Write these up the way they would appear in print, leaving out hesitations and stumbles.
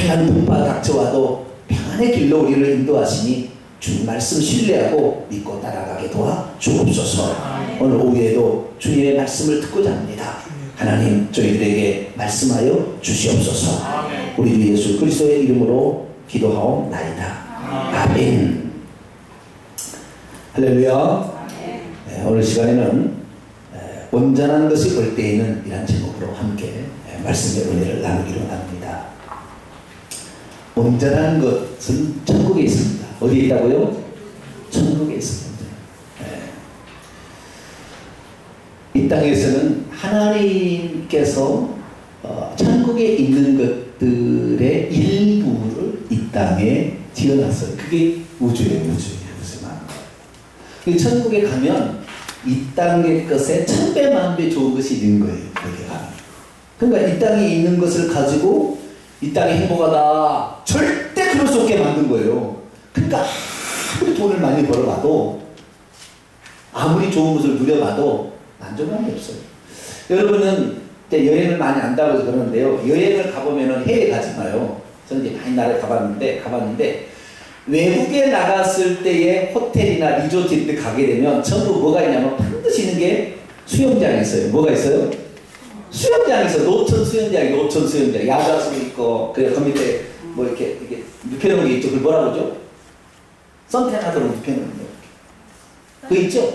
다양한 풍파 닥쳐와도 평안의 길로 우리를 인도하시니 주 말씀 신뢰하고 믿고 따라가게 도와 주옵소서. 오늘 오후에도 주님의 말씀을 듣고자 합니다. 하나님 저희들에게 말씀하여 주시옵소서. 우리 주 예수 그리스도의 이름으로 기도하옵나이다. 아멘. 할렐루야. 네, 오늘 시간에는 온전한 것이 올 때에는 이란 제목으로 함께 말씀의 은혜를 나누기로 합니다. 온전한 것은 천국에 있습니다. 어디에 있다고요? 천국에 있습니다. 이 땅에서는 하나님께서 천국에 있는 것들의 일부를 이 땅에 지어놨어요. 그게 우주예요. 천국에 가면 이 땅의 것에 1000배 만배 좋은 것이 있는 거예요. 거기가. 그러니까 이 땅에 있는 것을 가지고 이 땅이 행복하다 절대 그럴 수 없게 만든 거예요. 그러니까 아무리 돈을 많이 벌어봐도 아무리 좋은 것을 누려봐도 만족감이 없어요. 여러분은 여행을 많이 안다고 해서 그러는데요. 여행을 가보면 해외 가지 마요. 저는 이제 많이 나라에 가봤는데 외국에 나갔을 때의 호텔이나 리조트 때 가게 되면 전부 뭐가 있냐면 반드시 있는 게 수영장이 있어요. 뭐가 있어요? 수영장이 있어요. 노천 수영장, 야자수 있고, 그 밑에 뭐 이렇게 눕혀놓은 게 있죠. 그걸 뭐라 그러죠? 선탠하도록 눕혀놓은 거. 그거 있죠?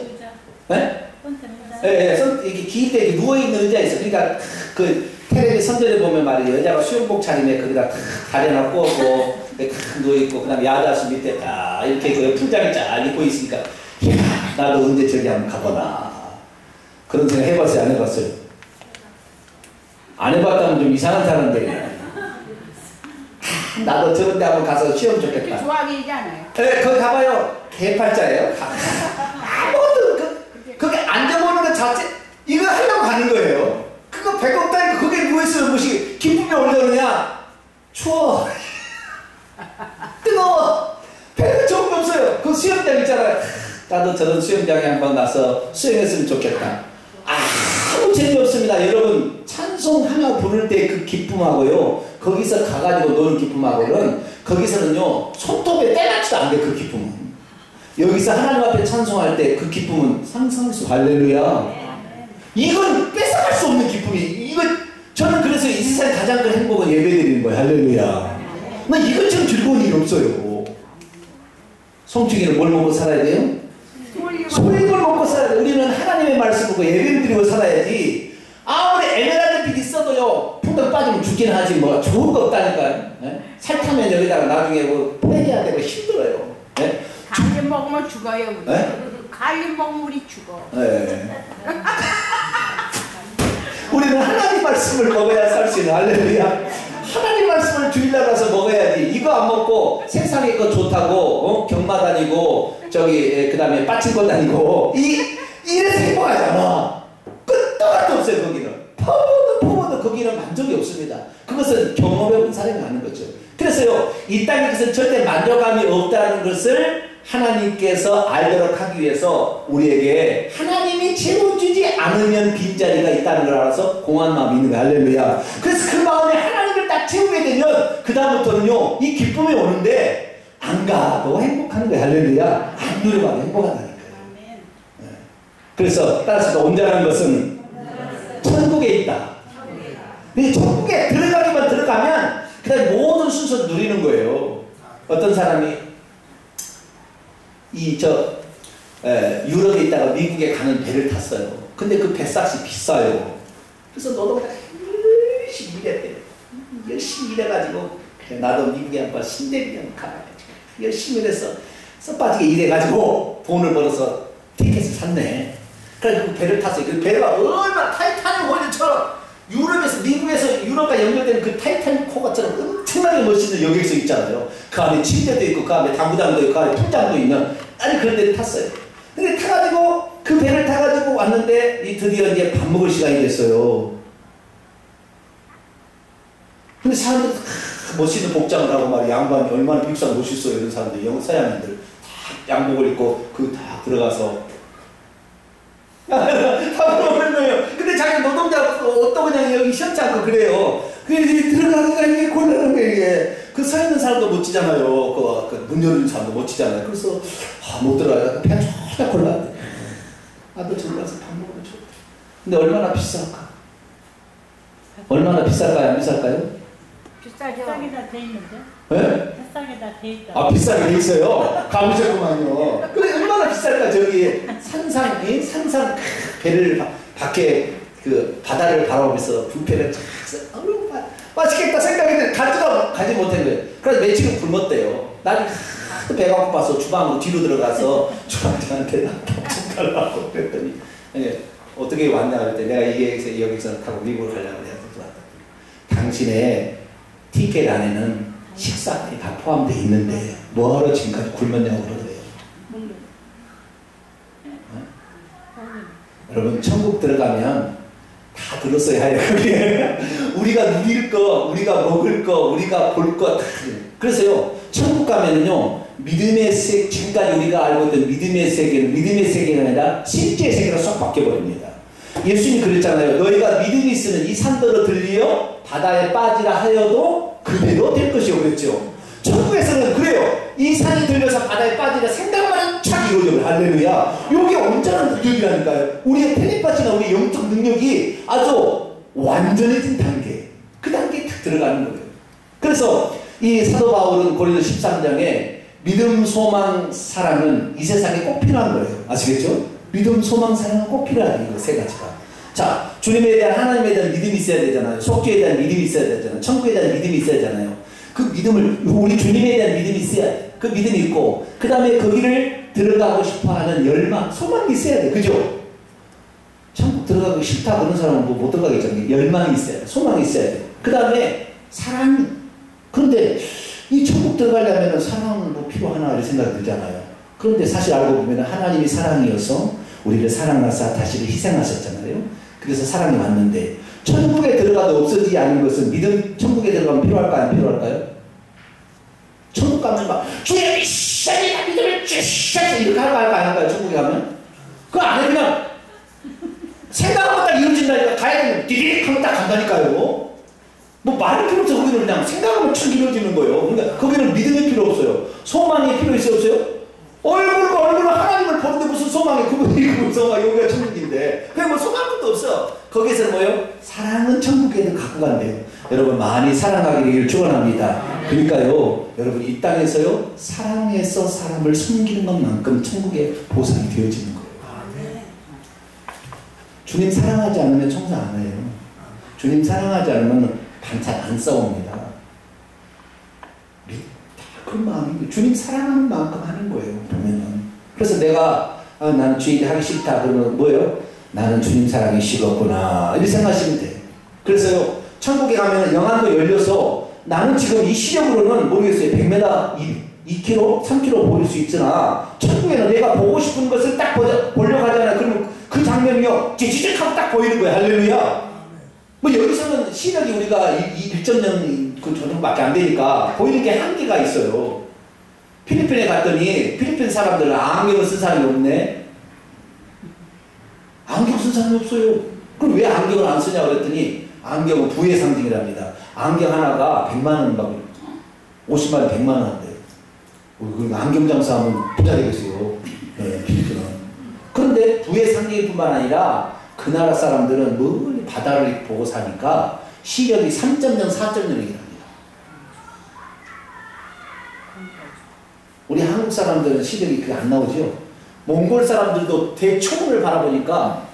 네? 이게 길 때 누워있는 의자 있어. 그러니까 그 텔레비 선전에 보면 말이에요. 여자가 수영복 차림에 거기다 다리나 꼬고 누워있고, 그 다음에 야자수 밑에 딱 이렇게 그 풀장이 쫙 입고 있으니까, 이야, 나도 언제 저기 한번 가보나. 그런 생각 해봤어요? 안 해봤어요? 안 해봤다면 좀 이상한 사람들이야. 나도 저런 데 한번 가서 쉬면 좋겠다. 조합이잖아요. 네, 거기 가봐요. 개팔자예요. 아무것도, 거기 앉아보는 것 자체, 이거 하려고 가는 거예요. 그거 배가 없다니까 거기에 누워있으면 무엇이 기쁨이 올라오느냐? 추워. 뜨거워. 배가 좋은 거 없어요. 그 수영장 있잖아요. 나도 저런 수영장에 한번 가서 수영했으면 좋겠다. 아무 재미없습니다. 여러분, 찬송 하나 부를 때 그 기쁨하고요, 거기서 가가지고 노는 기쁨하고는, 거기서는요 손톱에 때맞지도 않게 그 기쁨은, 여기서 하나님 앞에 찬송할 때 그 기쁨은 상상할 수. 할렐루야. 이건 뺏어갈 수 없는 기쁨이, 저는 그래서 이 세상 가장 큰 행복은 예배드리는 거예요. 할렐루야. 이것처럼 즐거운 일 없어요. 송충이는 뭘 먹고 살아야 돼요? 소리를 먹고 살아야 돼요. 우리는 하나님의 말씀 보고 예배를 드리고 살아야지. 아무리 에메랄드빛 있어도요, 풍덩 빠지면 죽긴 하지 뭐 좋은 거 없다니까요. 네? 살 타면 여기다가 나중에 뭐 폐해야 되고 힘들어요. 네? 갈림 먹으면 죽어요. 우리. 네? 갈림 먹으면 우리 죽어. 네. 우리는 하나님 말씀을 먹어야 살 수 있는. 할렐루야. 하나님 말씀을 주일날 가서 먹어야지. 이거 안 먹고 세상에 거 좋다고 경마 다니고 저기 그 다음에 빠친거 다니고 이래서 행복하잖아. 끝도 같도 없어요. 거기는 퍼보도 거기는 만족이 없습니다. 그것은 경험해본 사람이 아는 거죠. 그래서요, 이 땅에 것은 절대 만족감이 없다는 것을 하나님께서 알도록 하기 위해서 우리에게 하나님이 채워주지 않으면 빈자리가 있다는 걸 알아서 공한 마음이 있는 거야. 할렐루야. 그래서 그 마음에 하나님을 딱 채우게 되면 그 다음부터는요, 이 기쁨이 오는데 안 가도 행복하는 거야. 할렐루야. 안 누려봐도 행복하다니까요. 네. 그래서 따라서 온전한 것은 천국에 있다. 근데 천국에 들어가기만 들어가면 그 다음에 모든 순서를 누리는 거예요. 어떤 사람이 유럽에 있다가 미국에 가는 배를 탔어요. 근데 그 배값이 비싸요. 그래서 노동자가 열심히 일했대요. 열심히 일해가지고, 그래, 나도 미국에 한번 신대리 한번 가봐야지. 열심히 일해서 썩빠지게 일해가지고 돈을 벌어서 티켓을 샀네. 그래서 그 배를 탔어요. 그 배가 얼마나 타이타닉 호텔처럼 유럽에서, 미국에서 유럽과 연결되는 그 타이타닉 호가처럼 엄청나게 멋있는 여객선 있잖아요. 그 안에 침대도 있고, 그 안에 당구장도 있고, 그 안에 풀장도 있는, 아니 그런 데를 탔어요. 근데 타가지고, 그 배를 타가지고 왔는데, 드디어 이제 밥 먹을 시간이 됐어요. 근데 사람들 다 멋있는 복장을 하고 말이야. 양반이 얼마나 비싼 멋있어요. 이런 사람들, 영국 서양인들 다 양복을 입고, 다 들어가서 밥을 먹는 거예요. 근데 자기 노동자 어떤 그냥 여기 시원치 않고 그래요. 그래서 들어가기가 이게 곤란한 거예요, 이게. 그 서 있는 사람도 멋지잖아요. 문 열는 사람도 멋지잖아요. 그래서, 못 들어가요. 그냥 존나 곤란해. 나도 저기 가서 밥 먹으면 좋다. 근데 얼마나 비쌀까? 얼마나 비쌀까요? 안 비쌀까요? 비싸죠. 비싸게 다 돼 있는데? 네? 비싸게 다 돼 있다. 아, 비싸게 돼 있어요. 가보셨구만요. 근데 얼마나 비쌀까? 저기 상상 배를 밖에 그 바다를 바라보면서 뷔페를 쫙 맛있겠다 생각했는데 가지 못한 거예요. 그래서 며칠은 굶었대요. 나는 하도 배가 고파서 주방으로 뒤로 들어가서 주방장한테 나좀 달라고 그랬더니 어떻게 왔냐 그랬더니 내가 이 여기서 타고 미국을 가려고 해서 왔다. 당신의 티켓 안에는 식사까지 다 포함되어 있는데 뭐하러 지금까지 굶었냐고 그러더래요. 여러분 천국 들어가면 다 들었어야 해요. 우리가 누릴 거, 우리가 먹을 거, 우리가 볼 거 다. 그래서요 천국 가면은요 믿음의 세계, 지금까지 우리가 알고 있던 믿음의 세계는 믿음의 세계가 아니라 실제 세계로 쏙 바뀌어버립니다. 예수님이 그랬잖아요. 너희가 믿음이 있으면 이 산더러 들리어 바다에 빠지라 하여도 그대로 될 것이요 그랬죠. 천국에서는 그래요. 이 산이 들려서 바다에 빠지라 생각만 착 이루어져요. 할렐루야. 이게 엄청난 능력이라니까요. 우리의 텔레파시나 우리의 영적 능력이 아주 완전해진 단계, 그 단계에 딱 들어가는 거예요. 그래서 이 사도 바울은 고린도 13장에 믿음, 소망, 사랑은 이 세상에 꼭 필요한 거예요. 아시겠죠? 믿음, 소망, 사랑은 꼭 필요하다는 거 세 가지가. 자, 주님에 대한 하나님에 대한 믿음이 있어야 되잖아요. 속죄에 대한 믿음이 있어야 되잖아요. 천국에 대한 믿음이 있어야 되잖아요. 그 믿음을 우리 주님에 대한 믿음이 있어야 돼. 그 믿음이 있고 그 다음에 거기를 들어가고 싶어하는 열망, 소망이 있어야 돼. 그죠? 천국 들어가고 싫다 그런 사람은 못 들어가겠잖아요. 열망이 있어야 돼. 소망이 있어야 돼. 그 다음에 사랑. 그런데 이 천국 들어가려면 사랑도 필요하나 이런 생각이 들잖아요. 그런데 사실 알고 보면 하나님이 사랑이어서 우리를 사랑하사 다시를 희생하셨잖아요. 그래서 사랑이 왔는데 천국에 들어가도 없어지지 않은 것은 믿음, 천국에 들어가면 필요할까요? 안 필요할까요? 천국 가면 막 주의 미션이다 믿음을 주셔서 이렇게 할까요? 안 할까요? 천국에 가면? 그거 안 해 그냥 생각하고 딱 이루어진다니까 가야 되면 디릭 하면 딱 간다니까요. 뭐 말이 필요 없어. 거기는 그냥 생각하면 쭉 이루어지는 거예요. 그러니까 거기는 믿음이 필요 없어요. 소망이 필요 있어요? 없어요? 얼굴과 얼굴로 하나님을 보는데 무슨 소망이 그분이 소망 여기가 천국인데 그냥 뭐 소망도 없어. 거기서 뭐요? 사랑은 천국에도 갖고 간대요. 여러분 많이 사랑하기를 축원합니다. 그러니까요 여러분 이 땅에서요 사랑해서 사람을 숨기는 것만큼 천국의 보상이 되어지는 거예요. 주님 사랑하지 않으면 청소 안 해요. 주님 사랑하지 않으면 반찬 안 싸웁니다. 그런 마음이 주님 사랑하는 만큼 하는 거예요. 보면은. 그래서 내가 나는 주일 하기 싫다 그러면 뭐예요? 나는 주님 사랑이 식었구나 이렇게 생각하시면 돼요. 그래서요 천국에 가면 영안도 열려서 나는 지금 이 시력으로는 모르겠어요. 100m, 2km, 3km 보일 수 있으나 천국에는 내가 보고 싶은 것을 딱 보려고 하잖아요. 그러면 그 장면이요 찌찌직하고 딱 보이는 거예요. 할렐루야. 뭐 여기서는 시력이 우리가 1.0 그 정도밖에 안 되니까 보이는 게 한계가 있어요. 필리핀에 갔더니 필리핀 사람들은 안경을 쓴 사람이 없네. 안경 쓴 사람이 없어요. 그럼 왜 안경을 안 쓰냐고 그랬더니 안경은 부의 상징이랍니다. 안경 하나가 100만 원 받고 50만 원, 100만 원 한대요. 안경 장사하면 부자 되겠어요. 네, 필리핀은. 그런데 부의 상징일 뿐만 아니라 그 나라 사람들은 멀리 바다를 보고 사니까 시력이 3.0, 4.0이랍니다. 우리 한국 사람들은 시력이 그게 안 나오죠. 몽골 사람들도 대초원을 바라보니까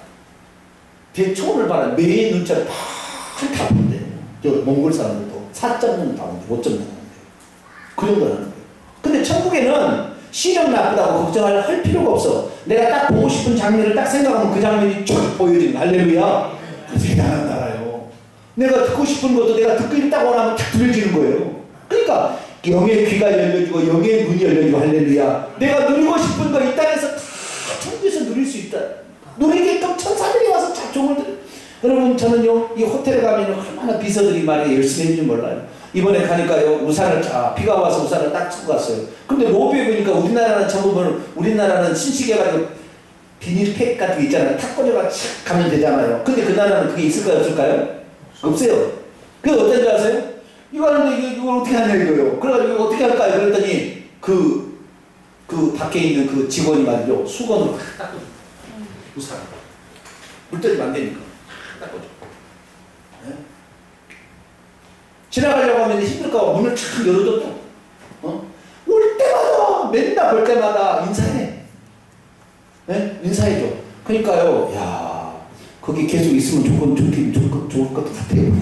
대초원을 매일 눈처럼 다 본대요. 저 몽골 사람들도 4.0 나오는데 5.0 나오는데 그 정도 하는 거예요. 근데 천국에는 시력 나쁘다고 걱정할 필요가 없어. 내가 딱 보고 싶은 장면을 딱 생각하면 그 장면이 쭉 보여지는 거야. 할렐루야. 대단한 나라요. 내가 듣고 싶은 것도 내가 듣고 있다고 하면 딱 들려지는 거예요. 그러니까 영의 귀가 열려지고 영의 눈이 열려지고 할렐루야. 내가 누리고 싶은 거 이 땅에서 다 천국에서 누릴 수 있다. 누리게끔 천사들이 와서 작종을 들어. 여러분 저는요 이 호텔에 가면 얼마나 비서들이 말이 열심히 했는지 몰라요. 이번에 가니까요 우산을 비가 와서 우산을 딱 쓰고 갔어요. 근데 로비에 보니까 우리나라는 전부 우리나라는 신식해가지고 비닐팩 같은 게 있잖아요. 탁 꺼내가 가면 되잖아요. 근데 그 나라는 그게 있을까요 없을까요? 없어요. 그게 어떤 줄 아세요? 이거 하는데 이걸 어떻게 하냐 이거요. 그래가지고 이거 어떻게 할까요? 그랬더니 그 밖에 있는 그 직원이 말이죠. 수건으로 닦아줘. 우산. 물 떨리면 안 되니까. 닦아줘. 네? 지나가려고 하면 힘들까봐 문을 쫙 열어줬다. 올 때마다, 맨날 볼 때마다 인사해. 네? 인사해줘. 그러니까요, 야, 거기 계속 있으면 좋을 것 같아요.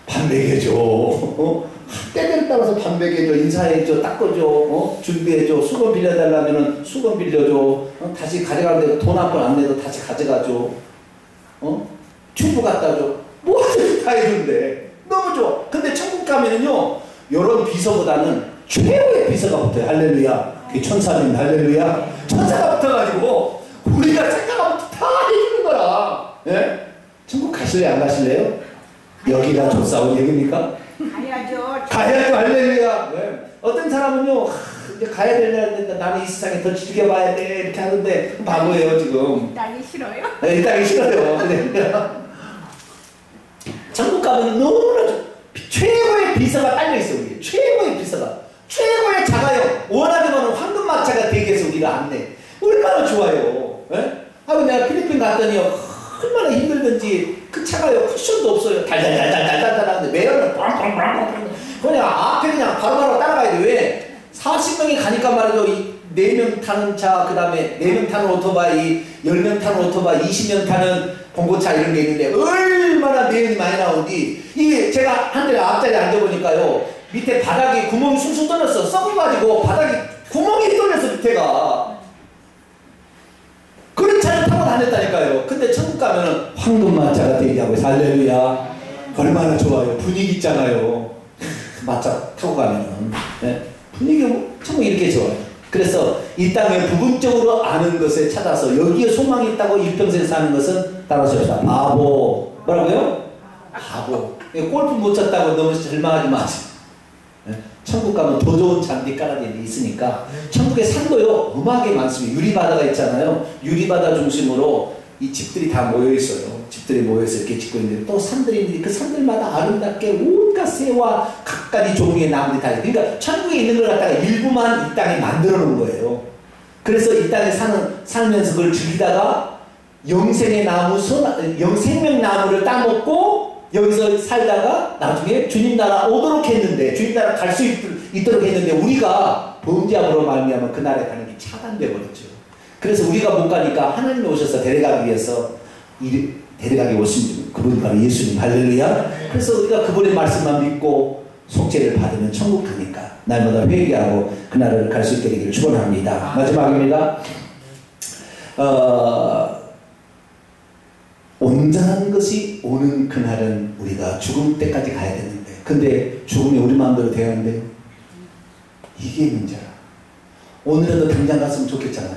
밥 먹여줘. 때를 따라서 밥 먹여줘, 인사해줘, 닦아줘, 준비해줘, 수건 빌려달라면 수건 빌려줘, 다시 가져가는데 돈 한 번 안 내도 다시 가져가줘, 튜브 갖다 줘. 뭐든지 다 해준대. 너무 좋아. 근데 천국 가면은요, 이런 비서보다는 최고의 비서가 붙어요. 할렐루야. 그게 천사님, 할렐루야. 천사가 붙어가지고 우리가 생각하면 다 해주는 거야. 예? 천국 가실래요? 안 가실래요? 여기가 좋사온 얘기입니까? 가야죠. 가야죠. 할렐루야. 네. 어떤 사람은요, 이제 가야 되는데 나는 이 세상에 더 즐겨봐야 돼 이렇게 하는데 바보예요 지금. 이 땅이 싫어요? 네, 이 땅이 싫어요. 근데 천국 가면 너무나 최고의 비서가 딸려있어. 우리 최고의 비서가, 최고의 자가요. 원하면 황금마차가 되게 해서 우리가 안내. 얼마나 좋아요. 예? 하고 내가 필리핀 갔더니요, 얼마나 힘들든지 그 차가요, 쿠션도 없어요. 달달달달달달 하는데 매연을 빵빵빵빵. 그냥 앞에 그냥 바로바로 따라가야 돼. 왜? 40명이 가니까 말이죠. 4명 타는 차, 그 다음에 4명 타는 오토바이, 10명 타는 오토바이, 20명 타는 봉고차 이런 게 있는데 얼마나 매연이 많이 나오는지. 이게 제가 한 대 앞자리에 앉아보니까요, 밑에 바닥에 구멍이 숭숭 뚫렸어. 썩어가지고 바닥에 구멍이 뚫렸어, 밑에가. 그런 차를 타고 다녔다니까요. 근데 천국 가면은 황금마차가 되게 하고, 할렐루야. 얼마나 좋아요. 분위기 있잖아요. 마차 타고 가면은. 네? 분위기가 천국 이렇게 좋아요. 그래서 이 땅을 부분적으로 아는 것에 찾아서 여기에 소망이 있다고 일평생 사는 것은 따라서 바보. 뭐라고요? 바보. 골프 못 쳤다고 너무 절망하지 마세요. 네? 천국 가면 더 좋은 잔디 깔아져 있으니까. 천국의 산도요, 음악이 많습니다. 유리바다가 있잖아요. 유리바다 중심으로 이 집들이 다 모여있어요. 집들이 모여서 이렇게 짓고 있는데 또 산들이 있는데 그 산들마다 아름답게 온갖 새와 각가지 종류의 나무들이 다 있어요. 그러니까 천국에 있는 걸 갖다가 일부만 이 땅에 만들어 놓은 거예요. 그래서 이 땅에 살면서 그걸 즐기다가 영생의 나무, 영생명 나무를 따먹고 여기서 살다가 나중에 주님 나라 오도록 했는데, 주님 나라 갈 수 있도록 했는데 우리가 범죄함으로 말미암아 그 나라에 가는 게 차단돼 버렸죠. 그래서 우리가 못 가니까 하나님이 오셔서 데려가기 위해서 데려가기 오신 그분이 바로 예수님. 할렐루야. 그래서 우리가 그분의 말씀만 믿고 속죄를 받으면 천국 가니까 날마다 회개하고 그 나라를 갈 수 있게 되기를 축원합니다. 마지막입니다. 온전한 것이 오는 그날은 우리가 죽을 때까지 가야 되는데, 근데 죽음이 우리 마음대로 되었는데 이게 문제야. 오늘은 당장 갔으면 좋겠잖아요.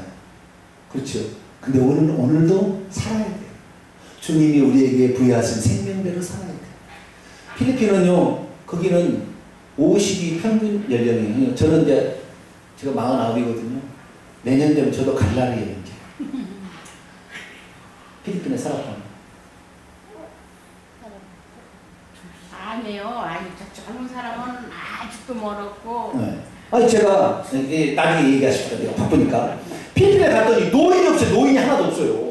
그렇죠. 근데 오늘도 살아야 돼요. 주님이 우리에게 부여하신 생명대로 살아야 돼요. 필리핀은요, 거기는 50이 평균 연령이에요. 저는 이제 제가 49이거든요. 내년 되면 저도 갈 날이에요. 이제. 필리핀에 살았답니다. 아니에요. 아니, 저 젊은 사람은 아직도 멀었고. 네. 아니, 제가 나중에 얘기하실 거예요. 바쁘니까. 필리핀에 갔더니 노인이 없어요. 노인이 하나도 없어요.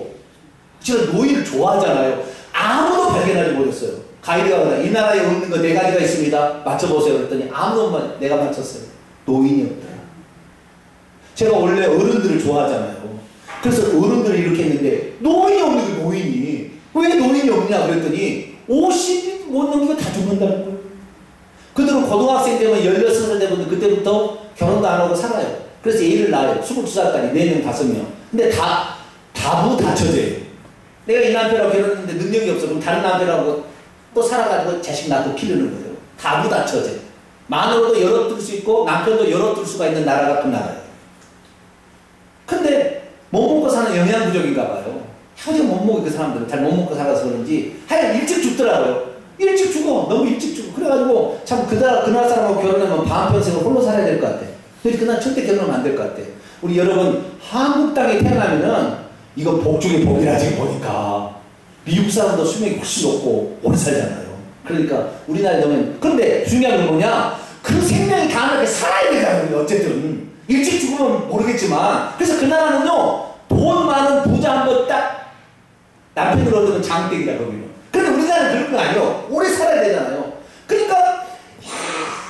제가 노인을 좋아하잖아요. 아무도 발견하지 못했어요. 가이드가 그래, 이 나라에 없는 거 4가지가 있습니다. 맞춰보세요. 그랬더니 아무도 내가 맞췄어요. 노인이 없더라. 제가 원래 어른들을 좋아하잖아요. 그래서 어른들을 이렇게 했는데 노인이 없는 게 노인이. 왜 노인이 없냐 그랬더니 50이 못 넘기고 다 죽는다는 거예요. 그들은 고등학생 되면 16살 되면 그때부터 결혼도 안 하고 살아요. 그래서 애를 낳아요. 22살까지 4명, 5명. 근데 다부 다처제예요. 내가 이 남편하고 결혼했는데 능력이 없어. 그럼 다른 남편하고 또 살아가지고 자식 낳고 키우는 거예요. 다부 다처제. 마누라도 열어둘 수 있고 남편도 열어둘 수가 있는 나라가 그 나라예요. 근데 못 먹고 사는 영양 부족인가 봐요. 평생 못 먹고 그 사람들은 잘 못 먹고 살아서 그런지 하여간 일찍 죽더라고요. 일찍 죽어. 너무 일찍 죽어. 그래가지고 참 그날 사람하고 결혼하면 반평생을 홀로 살아야 될 것 같아. 그래서 그날 절대 결혼하면 안 될 것 같아. 우리 여러분 한국 땅에 태어나면은 이거 복 중에 복이라 지금 보니까 미국 사람도 수명이 훨씬 높고 오래 살잖아요. 그러니까 우리나라에 넣으면 그런데 중요한 건 뭐냐? 그 생명이 강하게 살아야 되잖아요. 어쨌든 일찍 죽으면 모르겠지만 그래서 그 나라는요 돈 많은 부자 한번 딱 남편을 얻으면 장땡이다 거기는. 그런데 우리나라는 그런 거 아니에요. 오래 살아야 되잖아요. 그러니까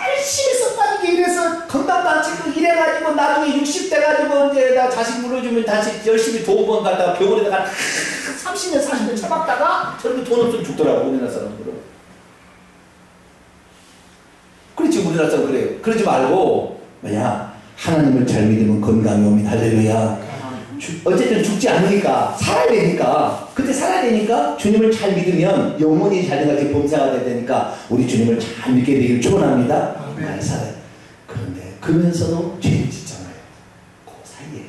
열심히 썩빠지게 일해서 건강도 안 지키고 일해가지고 나중에 60대 가지고 이제 나 자식 물어주면 다시 열심히 돈 번 갖다가 병원에다가 30년 40년 처박다가 저렇게 돈 없으면 죽더라고 우리나라 사람들은. 그렇지 우리나라 사람 그래요. 그러지 말고 뭐냐 하나님을 잘 믿으면 건강이 옵니다. 할렐루야. 어쨌든 죽지 않으니까 살아야 되니까 그때 살아야 되니까 주님을 잘 믿으면 영혼이 잘 생각해 범사가 돼야 되니까 우리 주님을 잘 믿게 되기를 축원합니다. 잘 살아요. 그런데 그러면서도 죄를 짓잖아요. 그 사이에.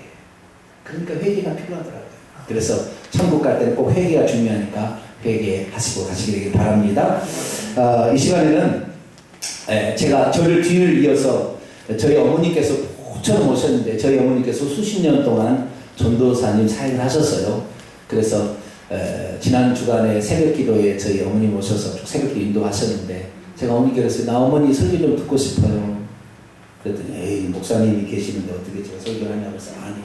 그러니까 회개가 필요하더라고요. 그래서 천국 갈 때는 꼭 회개가 중요하니까 회개하시고 가시길 바랍니다. 이 시간에는 제가 저를 뒤를 이어서 저희 어머니께서 처음 오셨는데 저희 어머니께서 수십 년 동안 전도사님 사역을 하셨어요. 그래서 지난 주간에 새벽기도에 저희 어머니 모셔서 새벽기도 인도하셨는데 제가 어머니께 그랬어요. 나 어머니 설교 좀 듣고 싶어요. 그랬더니 에이 목사님이 계시는데 어떻게 제가 설교를 하냐고 해서 아니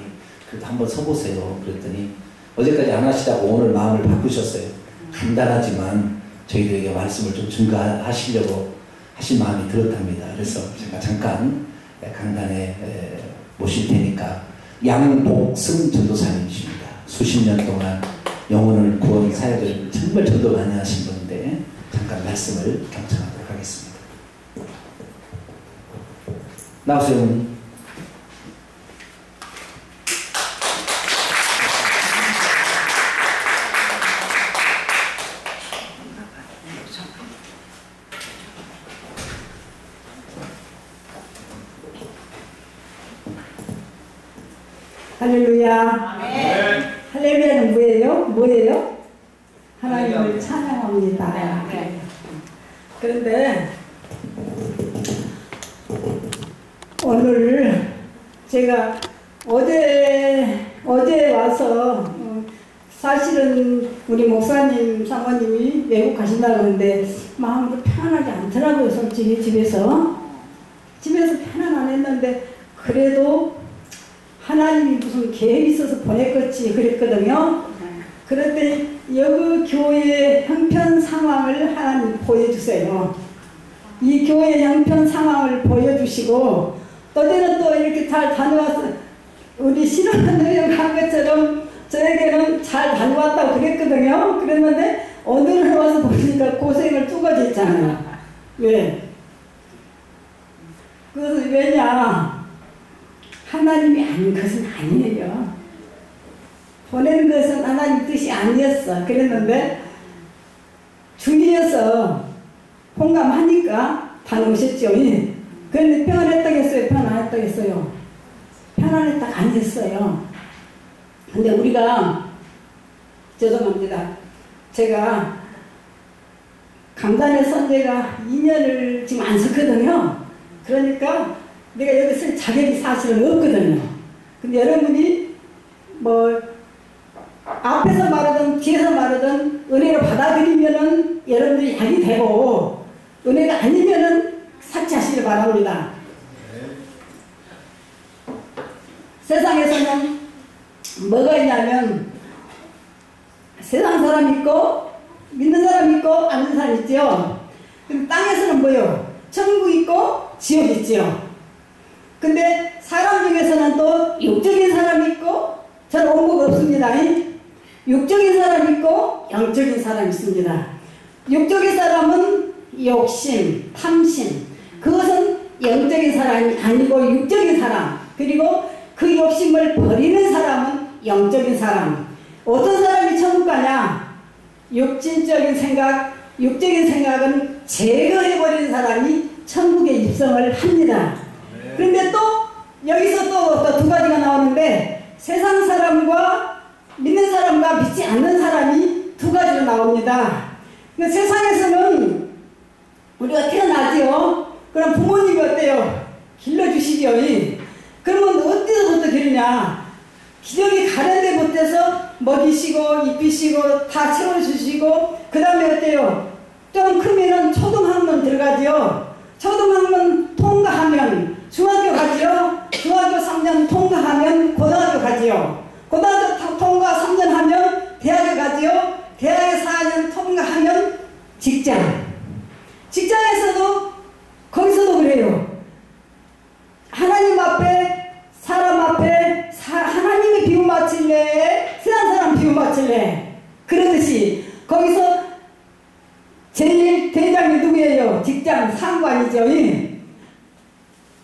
그래도 한번 서보세요. 그랬더니 어제까지 안 하시다고 오늘 마음을 바꾸셨어요. 간단하지만 저희들에게 말씀을 좀 증가하시려고 하신 마음이 들었답니다. 그래서 제가 잠깐 강단에 모실 테니까 양복승 전도사님이십니다. 수십 년 동안 영혼을 구원 사역을 정말 전도 많이 하신 분인데 잠깐 말씀을 경청하도록 하겠습니다. 나오세요 어머니. 할렐루야. 아멘. 할렐루야는 뭐예요? 뭐예요? 하나님을 찬양합니다. 네. 그런데 오늘 제가 어제 와서 사실은 우리 목사님 사모님이 외국 가신다고 하는데 마음으로 편안하지 않더라고요. 솔직히 집에서 편안 안 했는데 그래도 하나님이 무슨 계획이 있어서 보냈겠지 그랬거든요. 그런데 여기 교회의 형편 상황을 하나님 보여주세요. 이 교회의 형편 상황을 보여주시고 또 때는 또 이렇게 잘 다녀와서 우리 신혼여행 간 것처럼 저에게는 잘 다녀왔다고 그랬거든요. 그랬는데 오늘 와서 보니까 고생을 뚜거지 있잖아요. 왜? 그것은 왜냐? 하나님이 아닌 것은 아니에요. 보내는 것은 하나님 뜻이 아니었어. 그랬는데 주위에서 공감하니까 다녀오셨죠. 그런데 편안했다겠어요? 편안했다겠어요? 편안했다 아니었어요. 근데 우리가 죄송합니다. 제가 강단의 선제가 2년을 지금 안 썼거든요. 그러니까 내가 여기 쓸 자격이 사실은 없거든요. 근데 여러분이 뭐 앞에서 말하든 뒤에서 말하든 은혜로 받아들이면은 여러분들이 약이 되고 은혜가 아니면은 삭제하시길 바랍니다. 세상에서는 뭐가 있냐면 세상 사람 있고 믿는 사람 있고 안 믿는 사람 있죠. 그럼 땅에서는 뭐요? 천국 있고 지옥 있죠. 근데 사람 중에서는 또 육적인 사람이 있고 저는 온고가 없습니다. 육적인 사람이 있고 영적인 사람이 있습니다. 육적인 사람은 욕심, 탐심, 그것은 영적인 사람이 아니고 육적인 사람, 그리고 그 욕심을 버리는 사람은 영적인 사람. 어떤 사람이 천국 가냐? 육신적인 생각, 육적인 생각은 제거해버리는 사람이 천국에 입성을 합니다. 그런데 또 여기서 또 두 가지가 나오는데 세상 사람과 믿는 사람과 믿지 않는 사람이 두 가지로 나옵니다. 그러니까 세상에서는 우리가 태어나지요. 그럼 부모님이 어때요? 길러주시죠. 그러면 어디서부터 기르냐? 기저귀 가는 데부터서 먹이시고 입히시고 다 채워주시고 그 다음에 어때요? 좀 크면은 초등학년 들어가지요. 초등학년 통과하면 중학교 가지요. 중학교 3년 통과하면 고등학교 가지요. 고등학교 통과 3년 하면 대학에 가지요. 대학에 4년 통과하면 직장. 직장에서도 거기서도 그래요. 하나님 앞에 사람 앞에 하나님이 비유 맞힐래 세상 사람 비유 맞힐래 그러듯이 거기서 제일 대장이 누구예요? 직장 상관이죠.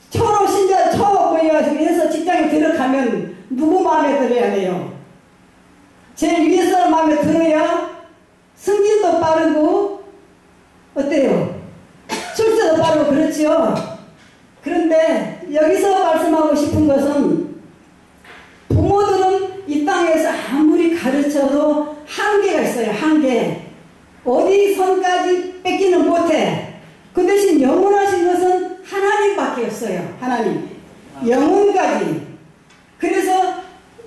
초로 신자 초 뭐야 해서 직장에 들어가면 누구 마음에 들어야 돼요? 제일 위에 사람 마음에 들어야 승진도 빠르고 어때요? 출세도 빠르고 그렇지요. 그런데 여기서 말씀하고 싶은 것은 부모들은 이 땅에서 아무리 가르쳐도 한계가 있어요. 한계. 어디 선까지 뺏기는 못해. 그 대신 영원하신 것은 하나님밖에 없어요. 하나님. 영혼까지. 그래서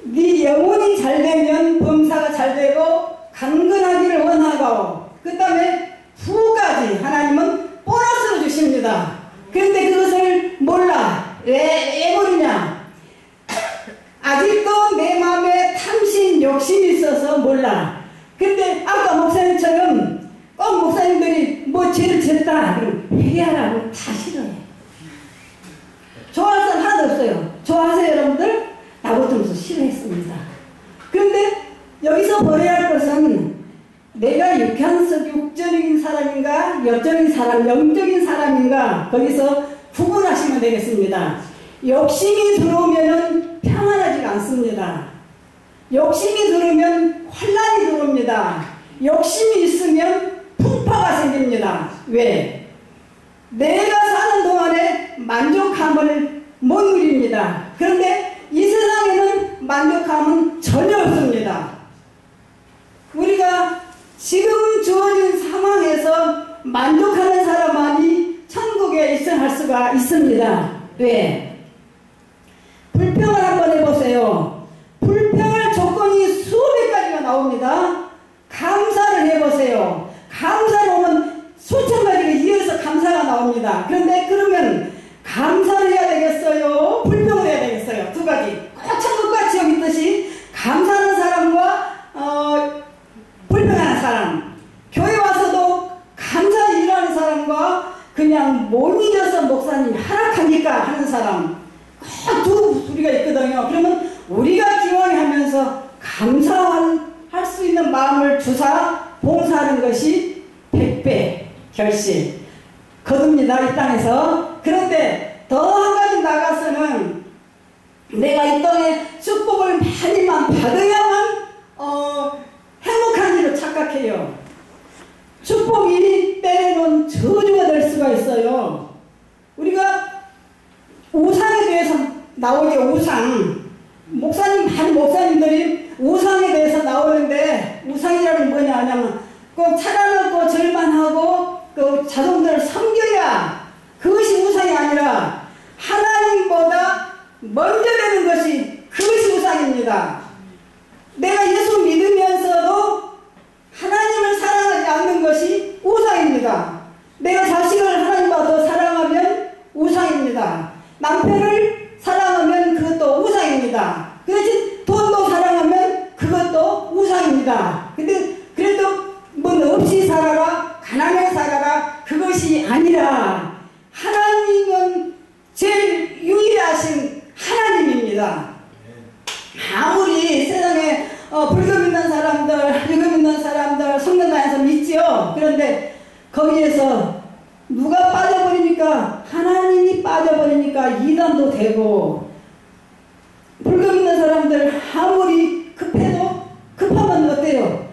네 영혼이 잘 되면 범사가 잘 되고 강건하기를 원하고 그 다음에 후까지 하나님은 보너스를 주십니다. 그런데 그것을 몰라. 왜 모르냐? 아직도 내 마음에 탐심, 욕심이 있어서 몰라. 근데 아까 목사님처럼 꼭 목사님들이 뭐 죄를 졌다 그럼 회개하라고 다 싫어해. 좋아할 사람 하나도 없어요. 좋아하세요 여러분들? 나 같으면서 싫어했습니다. 그런데 여기서 버려야 할 것은 내가 육적인 사람인가 영적인 사람, 영적인 사람인가 거기서 구분하시면 되겠습니다. 욕심이 들어오면 평안하지가 않습니다. 욕심이 들어오면 혼란이 들어옵니다. 욕심이 있으면 풍파가 생깁니다. 왜? 내가 사는 동안에 만족함을 못 누립니다. 그런데 이 세상에는 만족함은 전혀 없습니다. 우리가 지금 주어진 상황에서 만족하는 사람만이 천국에 입성할 수가 있습니다. 왜? 불평을 한번 해보세요. 불평할 조건이 수백 가지가 나옵니다. 감사를 해보세요. 감사를 오면 수천 가지가 이어서 감사가 나옵니다. 그런데 그러면 감사를 해야 되겠어요? 불평을 해야 되겠어요? 두 가지. 꼭 천국과 지옥 있듯이 감사하는 사람과 불평하는 사람. 교회 와서도 감사히 일하는 사람과 그냥 못 잊어서 목사님이 하락하니까 하는 사람. 꼭 우리가 있거든요. 그러면 우리가 기왕에 하면서 감사할 수 있는 마음을 주사 봉사하는 것이 100배 결실 거둡니다. 이 땅에서. 그런데 더 한 가지 나가서는 내가 이 땅에 축복을 많이만 받아야만 행복한 일로 착각해요. 축복이 때로는 저주가 될 수가 있어요. 우리가 우상에 대해서 나오죠. 우상. 많은 목사님들이 우상에 대해서 나오는데 우상이라는 뭐냐 하냐면 꼭 차려놓고 절만 하고 그 자손들을 섬겨야 그것이 우상이 아니라 하나님보다 먼저 되는 것이 그것이 우상입니다. 내가 예수 믿으면서도 하나님을 사랑하지 않는 것이 우상입니다. 내가 자식을 하나님보다 더 사랑하면 우상입니다. 남편을 사랑하면 그것도 우상입니다. 그 대신 돈도 사랑하면 그것도 우상입니다. 근데 그래도 뭐 없이 살아라 가난해 살아라 그것이 아니라 하나님은 제일 유일하신 하나님입니다. 아무리 세상에 불교 믿는 사람들, 유교 믿는 사람들 성경단에서 믿지요. 그런데 거기에서 누가 빠져버리니까 하나님이 빠져버리니까 이단도 되고 불교 믿는 사람들 아무리 급해도 급하면 어때요?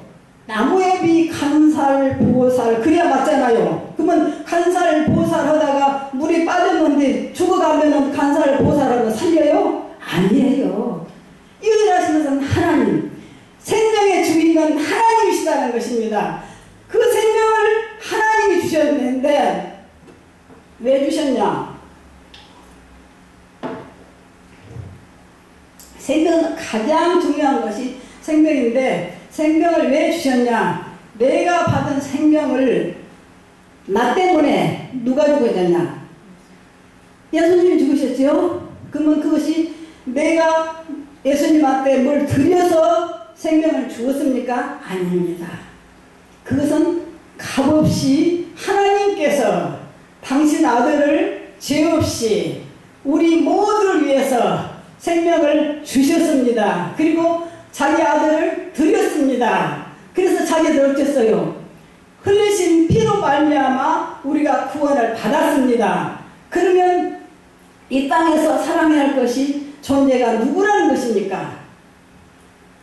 나무에 비 간살 보살 그래야 맞잖아요. 그러면 간살 보살 하다가 물이 빠졌는데 죽어가면 간살 보살하고 살려요? 아니에요. 유일하신 것은 하나님, 생명의 주인은 하나님이시다는 것입니다. 그 생명을 하나님이 주셨는데 왜 주셨냐? 생명은 가장 중요한 것이 생명인데 생명을 왜 주셨냐? 내가 받은 생명을 나 때문에 누가 죽었냐? 예수님이 죽으셨죠? 그러면 그것이 내가 예수님한테 뭘 드려서 생명을 주었습니까? 아닙니다. 그것은 값없이 하나님께서 당신 아들을 죄 없이 우리 모두를 위해서 생명을 주셨습니다. 그리고 자기 아들을 드렸습니다. 그래서 자기들 어땠어요? 흘리신 피로 말미암아 우리가 구원을 받았습니다. 그러면 이 땅에서 사랑해야 할 것이 존재가 누구라는 것입니까?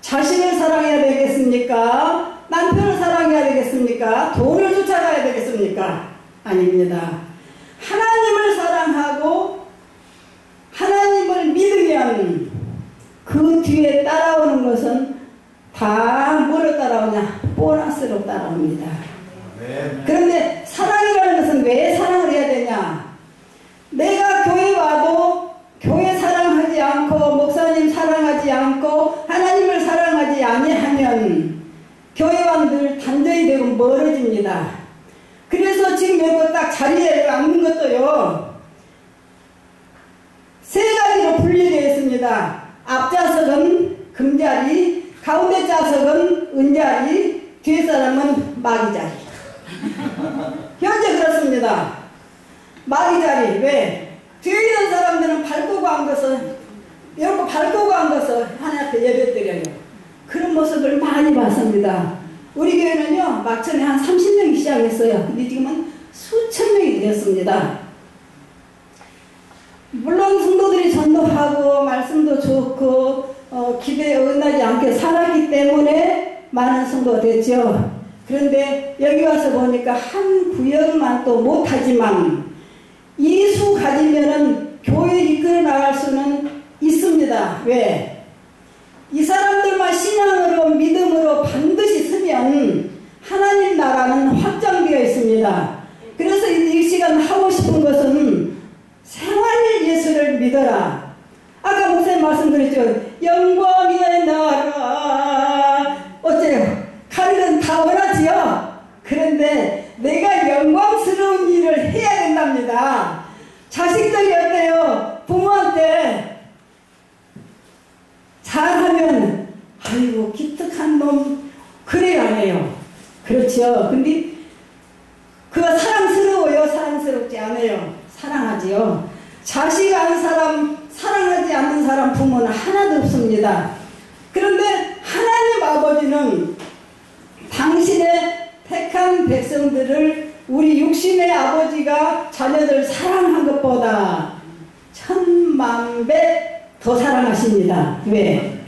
자신을 사랑해야 되겠습니까? 남편을 사랑해야 되겠습니까? 돈을 쫓아가야 되겠습니까? 아닙니다. 하나님을 사랑하고 하나님을 믿으면 그 뒤에 따라오는 것은 다 뭐로 따라오냐? 보너스로 따라옵니다. 그런데 사랑이라는 것은 왜 사랑을 해야 되냐? 내가 교회 와도 교회 사랑하지 않고 목사님 사랑하지 않고 하나님을 사랑하지 아니하면 교회와 늘 단절이 되고 멀어집니다. 그래서 지금 여기 딱 자리에 앉는 것도요, 세 가지로 분리되어 있습니다. 앞좌석은 금자리, 가운데 좌석은 은자리, 뒤에 사람은 마귀자리. 현재 그렇습니다. 마귀자리. 왜? 뒤에 있는 사람들은 밟고 간 것을, 여러분 밟고 간 것을 하나님 앞에 예배드려요. 그런 모습을 많이 봤습니다. 우리 교회는요, 막전에 한 30명이 시작했어요. 근데 지금은 수천 명이 되었습니다. 물론 성도들이 전도하고 말씀도 좋고 기대에 어긋나지 않게 살았기 때문에 많은 성도가 됐죠. 그런데 여기 와서 보니까 한 구역만 또 못하지만 이 수 가지면은 교회 이끌어 나갈 수는 있습니다. 왜? 이 사람들만 신앙으로 믿음으로 반드시 서면 하나님 나라는 확정되어 있습니다. 그래서 이 시간 하고 싶은 것은 생활 예수를 믿어라. 아까 목사님 말씀드렸죠. 영광의 나라. 어째요? 가리는 다 원하지요? 그런데 내가 영광스러운 일을 해야 된답니다. 자식들이 어때요? 부모한테 잘하면 아이고 기특한 놈 그래야 해요. 그렇죠. 근데 그거 사랑스러워요? 사랑스럽지 않아요? 사랑하지요. 자식 아는 사람, 사랑하지 않는 사람 부모는 하나도 없습니다. 그런데 하나님 아버지는 당신의 택한 백성들을 우리 육신의 아버지가 자녀들 사랑한 것보다 10,000,000배 더 사랑하십니다. 왜?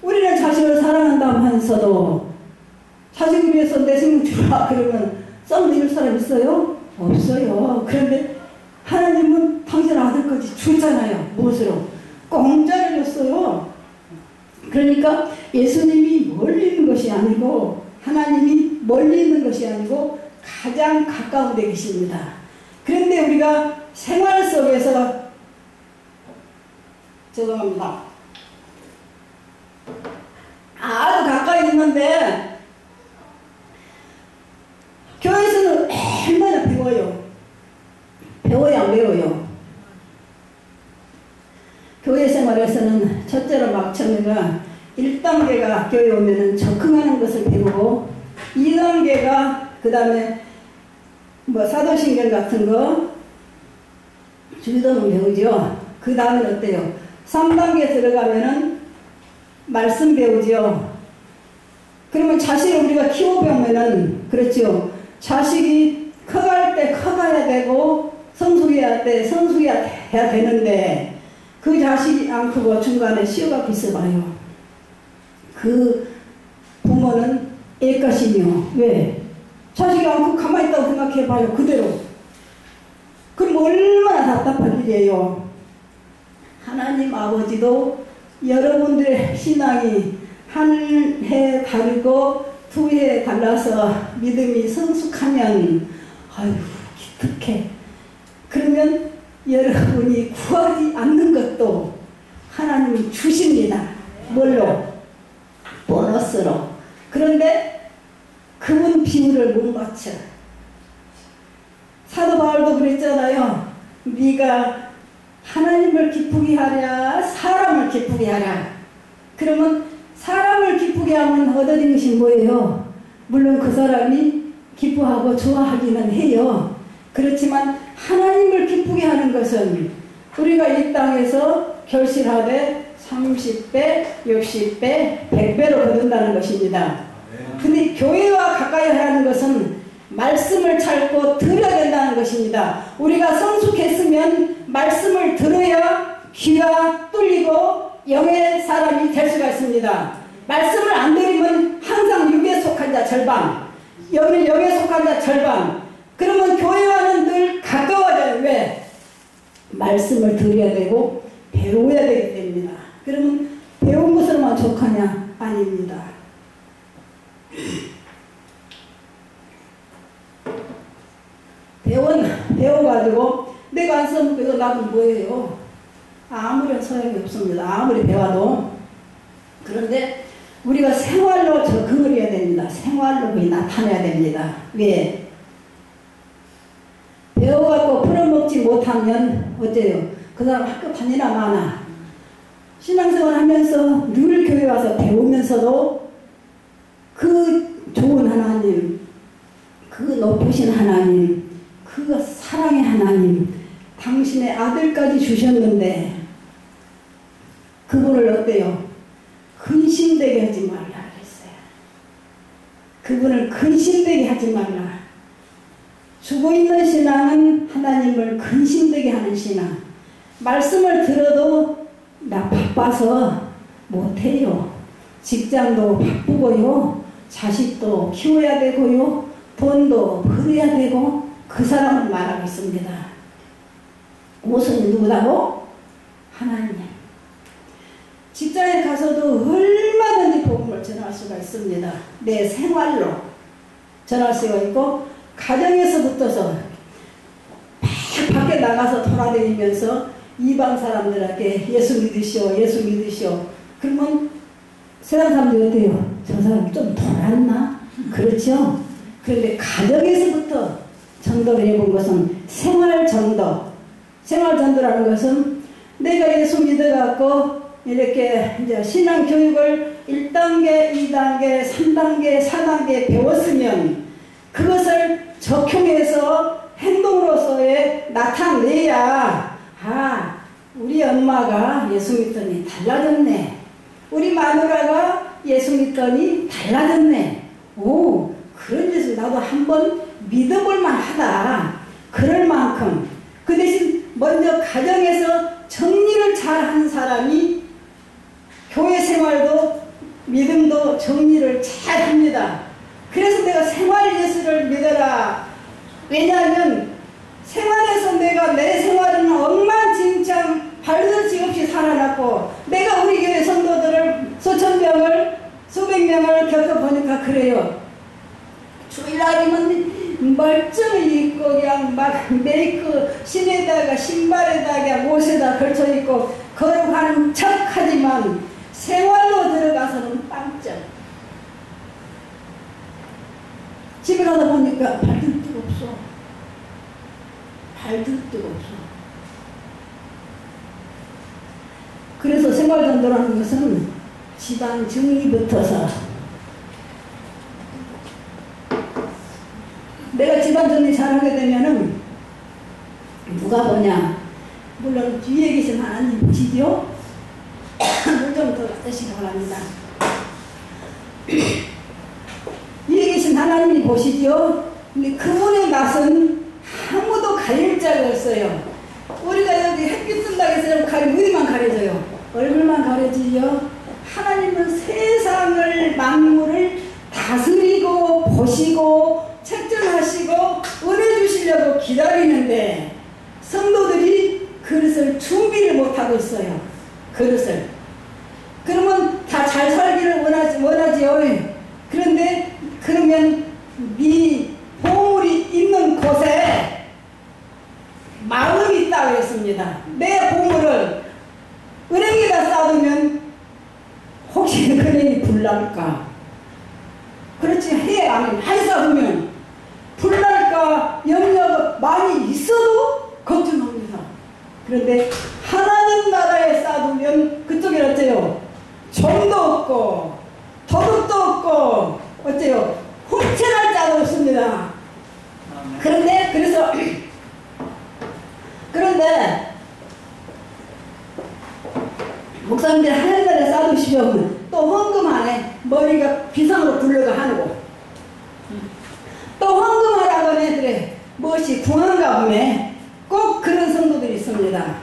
우리는 자식을 사랑한다면서도 자식을 위해서 내 생명 주라 그러면 썩 내줄 사람 있어요? 없어요. 그런데 하나님은 당신 아들까지 주잖아요. 무엇으로? 공짜로 줬어요. 그러니까 예수님이 멀리 있는 것이 아니고 하나님이 멀리 있는 것이 아니고 가장 가까운 데 계십니다. 그런데 우리가 생활 속에서 죄송합니다. 아주 가까이 있는데 교회에서는 얼마나 배워요. 배워야 안 배워요. 교회 생활에서는 첫째로 막청이가 1단계가 교회 오면은 적응하는 것을 배우고 2단계가 그 다음에 뭐 사도신경 같은 거 주기도문 배우죠. 그 다음에 어때요? 3단계 들어가면은 말씀 배우죠. 그러면 자식을 우리가 키워보면은 그렇죠. 자식이 커갈 때 커가야 되고 성숙해야 할 때 성숙해야 되는데 그 자식이 안 크고 중간에 시어가 있어봐요. 그 부모는 애것이며 왜? 자식이 안 크고 가만히 있다고 생각해봐요. 그대로. 그럼 얼마나 답답한 일이에요. 하나님 아버지도 여러분들의 신앙이 한 해 다르고 두 해 달라서 믿음이 성숙하면 아유 기특해. 그러면 여러분이 구하지 않는 것도 하나님이 주십니다. 뭘로? 보너스로. 그런데 그분 비율을 못 맞춰. 사도 바울도 그랬잖아요. 네가 하나님을 기쁘게 하랴 사람을 기쁘게 하랴. 그러면 사람을 기쁘게 하면 얻어진 것이 뭐예요? 물론 그 사람이 기뻐하고 좋아하기는 해요. 그렇지만 하나님을 기쁘게 하는 것은 우리가 이 땅에서 결실하되 30배, 60배, 100배로 거둔다는 것입니다. 근데 교회와 가까이 하라는 것은 말씀을 찾고 들어야 된다는 것입니다. 우리가 성숙했으면 말씀을 들어야 귀가 뚫리고 영의 사람이 될 수가 있습니다. 말씀을 안 들으면 항상 육에 속한 자 절반, 영에 속한 자 절반. 그러면 교회와는 늘 가까워져요. 왜? 말씀을 들어야 되고 배워야 되기 때문이다. 그러면 배운 것으로만 족하냐? 아닙니다. 배워가지고 내가 안 써먹고 이거 나도 뭐예요? 아무런 소용이 없습니다. 아무리 배워도. 그런데 우리가 생활로 적응을 해야 됩니다. 생활로 그게 나타내야 됩니다. 왜? 배워갖고 풀어먹지 못하면 어째요? 그 사람 학교 다니나 마나 신앙생활 하면서 늘 교회 와서 배우면서도 그 좋은 하나님, 그 높으신 하나님, 그 사랑의 하나님, 당신의 아들까지 주셨는데 그분을 어때요? 근심되게 하지 말라 그랬어요. 그분을 근심되게 하지 말라. 주고 있는 신앙은 하나님을 근심되게 하는 신앙. 말씀을 들어도 나 바빠서 못해요. 직장도 바쁘고요. 자식도 키워야 되고요. 돈도 벌어야 되고. 그 사람을 말하고 있습니다. 우선이 누구라고? 하나님. 직장에 가서도 얼마든지 복음을 전할 수가 있습니다. 내 생활로 전할 수가 있고 가정에서부터서 밖에 나가서 돌아다니면서 이방 사람들에게 예수 믿으시오, 예수 믿으시오. 그러면 세상 사람들이 어때요? 저 사람 좀 돌았나? 그렇죠? 그런데 가정에서부터 전도를 해본 것은 생활전도. 생활전도라는 것은 내가 예수 믿어갖고 이렇게 이제 신앙교육을 1단계, 2단계, 3단계, 4단계 배웠으면 그것을 적용해서 행동으로서의 나타내야 우리 엄마가 예수 믿더니 달라졌네. 우리 마누라가 예수 믿더니 달라졌네. 오, 그런 짓을 나도 한번 믿어볼만 하다. 그럴 만큼 그 대신 먼저 가정에서 정리를 잘하는 사람이 교회 생활도 믿음도 정리를 잘합니다. 그래서 내가 생활 예수를 믿어라. 왜냐하면 생활에서 내가 내 생활은 엉망진창 발설치 없이 살아났고 내가 우리 교회 성도들을 수천 명을 수백 명을 겪어보니까 그래요. 주일날이면 멀쩡히 입고 그냥 막 메이크 신에다가 신발에다가 옷에다 걸쳐입고 걸어가는 척하지만 생활로 들어가서는 빵점. 집에 가다 보니까 발들 데가 없어. 발들 데가 없어. 그래서 생활전도라는 것은 집안 정리부터서 내가 집안 정리 잘하게 되면은 누가 보냐? 물론 뒤에 계신 하나님 보시죠? 물 좀 더 받으시기 바랍니다. 위에 계신 하나님이 보시죠? 근데 그분의 맛은 아무도 가릴 자가 없어요. 우리가 여기 햇빛 뜬다고 해서 어디만 가려져요? 얼굴만 가려지죠? 하나님은 세상을 만물을 다스리고 보시고 책정하시고 은혜 주시려고 기다리는데 성도들이 그릇을 준비를 못하고 있어요. 그릇을. 그러면 다 잘 살기를 원하지요. 그런데 그러면 네 보물이 있는 곳에 마음이 있다고 했습니다. 내 보물을 은행에다 쌓아두면 혹시 은행이 불날까? 그렇지. 해 안에 많이 쌓아두면 불날까? 생각과 염려가 많이 있어도 걱정합니다. 그런데 하나님 나라에 쌓아두면 그쪽에 어째요? 정도 없고 도덕도 없고 어째요? 훔쳐날 자도 없습니다. 그런데 목사님들 하나님 나라에 쌓아두시면 또 헌금 안에 머리가 비상으로 굴러가 하고 또 헌금하라고 하네. 그래 무엇이 궁한가 보네. 꼭 그런 성도들이 있습니다.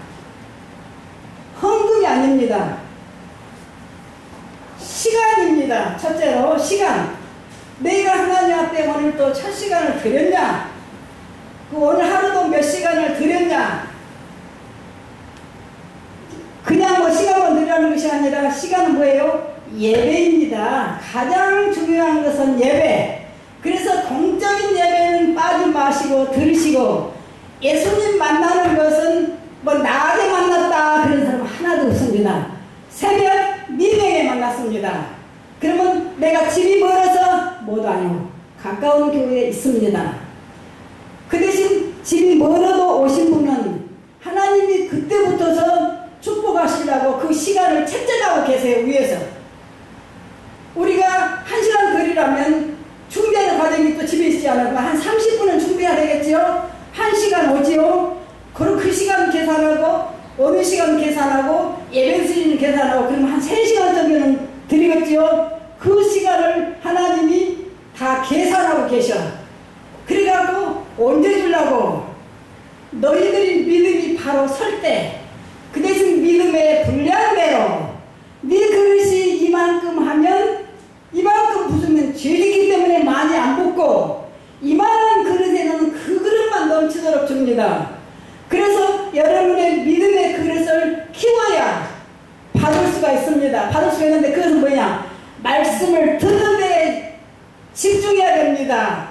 헌금이 아닙니다. 시간입니다. 첫째로 시간. 내가 하나님 앞에 오늘 또 첫 시간을 드렸냐? 오늘 하루도 몇 시간을 드렸냐? 그냥 뭐 시간만 드리라는 것이 아니라 시간은 뭐예요? 예배입니다. 가장 중요한 것은 예배. 그래서 공적인 예배는 빠지 마시고 들으시고, 예수님 만나는 것은 뭐 낮에 만났다 그런 사람 하나도 없습니다. 새벽 민명에 만났습니다. 그러면 내가 집이 멀어서 못 와요. 가까운 교회에 있습니다. 그 대신 집이 멀어도 오신 분은 하나님이 그때부터서 축복하시려고 그 시간을 채점하고 계세요. 위에서 우리가 1시간 드리라면 준비하는 과정이 또 집에 있지 않을까? 한 30분은 준비해야 되겠죠? 1시간 오지요? 그럼 그 시간 계산하고 어느 시간 계산하고 예배 드리는 계산하고 그러면 한 3시간 정도는 드리겠지요? 그 시간을 하나님이 다 계산하고 계셔. 그래갖고 언제 주려고? 너희들이 믿음이 바로 설 때 그 대신 믿음의 분량대로 네 그릇이 이만큼 하면 이만큼 부수면 죄이기 때문에 많이 안 붓고 이만한 그릇에는 그 그릇만 넘치도록 줍니다. 그래서 여러분의 믿음의 그릇을 키워야 받을 수가 있습니다. 받을 수가 있는데 그것은 뭐냐? 말씀을 듣는 데 집중해야 됩니다.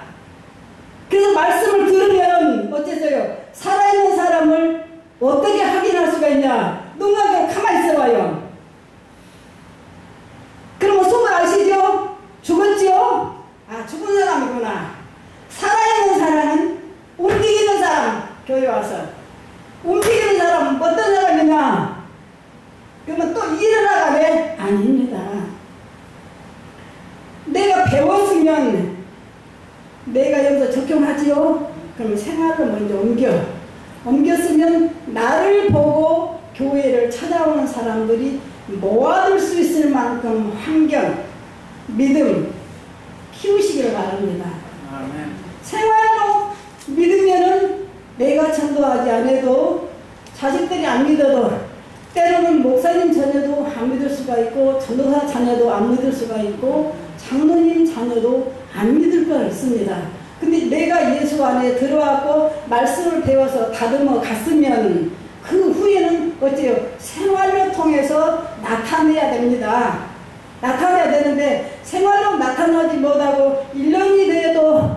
그래서 말씀을 들으면 어째서요? 살아있는 사람을 어떻게 확인할 수가 있냐? 눈 감고 가만히 있어봐요. 그러면 속을 아시죠? 죽었지요? 아, 죽은 사람이구나. 살아있는 사람은 움직이는 사람. 교회 와서 움직이는 사람은 어떤 사람이냐? 그러면 또 일어나가네? 아닙니다. 내가 배웠으면 내가 여기서 적용하지요? 그러면 생활을 먼저 옮겼으면 나를 보고 교회를 찾아오는 사람들이 모아둘 수 있을 만큼 환경, 믿음 키우시기를 바랍니다. 아멘. 생활로 믿으면은 내가 전도하지 않아도 자식들이 안 믿어도 때로는 목사님 자녀도 안 믿을 수가 있고 전도사 자녀도 안 믿을 수가 있고 장로님 자녀도 안 믿을 거 있습니다. 근데 내가 예수 안에 들어왔고 말씀을 배워서 다듬어 갔으면 그 후에는 어째요? 생활로 통해서 나타내야 됩니다. 나타내야 되는데 생활로 나타나지 못하고 1년이 돼도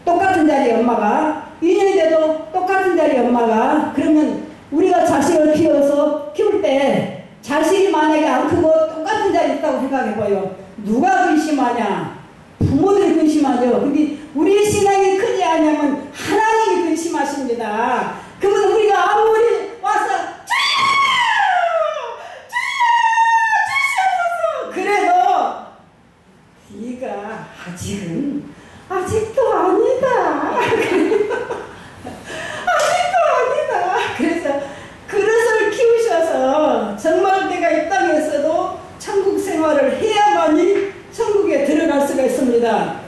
똑같은 자리에 엄마가 2년이 돼도 똑같은 자리에 엄마가 그러면 우리가 자식을 키울 때 자식이 만약에 안 크고 똑같은 자리에 있다고 생각해봐요. 누가 근심하냐? 부모들이 근심하죠. 근데 우리의 신앙이 크지 않으면 하나님이 근심하십니다. 그러면 우리가 아무리 와서 주여 그래도 네가 아직도 아니다. 아직도 아니다. 그래서 그릇을 키우셔서 정말 내가 이 땅에서도 천국 생활을 해야만이 천국에 들어갈 수가 있습니다.